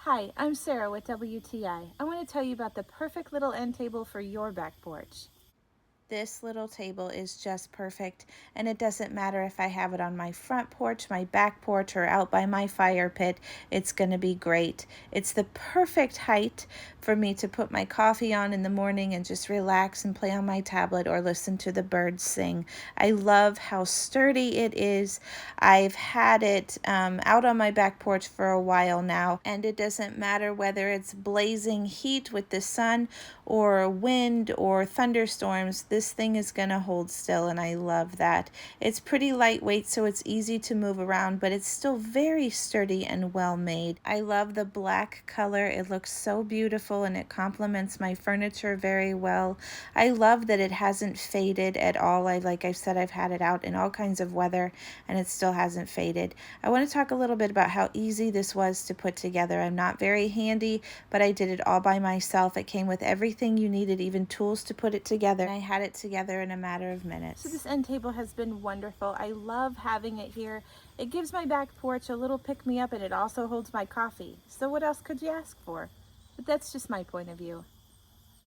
Hi, I'm Sarah with WTI. I want to tell you about the perfect little end table for your back porch. This little table is just perfect, and it doesn't matter if I have it on my front porch, my back porch, or out by my fire pit. It's going to be great. It's the perfect height for me to put my coffee on in the morning and just relax and play on my tablet or listen to the birds sing. I love how sturdy it is. I've had it out on my back porch for a while now, and it doesn't matter whether it's blazing heat with the sun or wind or thunderstorms. This thing is going to hold still, and I love that. It's pretty lightweight, so it's easy to move around, but it's still very sturdy and well made. I love the black color. It looks so beautiful, and it complements my furniture very well. I love that it hasn't faded at all. Like I said, I've had it out in all kinds of weather, and it still hasn't faded. I want to talk a little bit about how easy this was to put together. I'm not very handy, but I did it all by myself. It came with everything you needed, even tools to put it together. And I had it together in a matter of minutes. So this end table has been wonderful. I love having it here. It gives my back porch a little pick-me-up, and it also holds my coffee. So what else could you ask for? But that's just my point of view.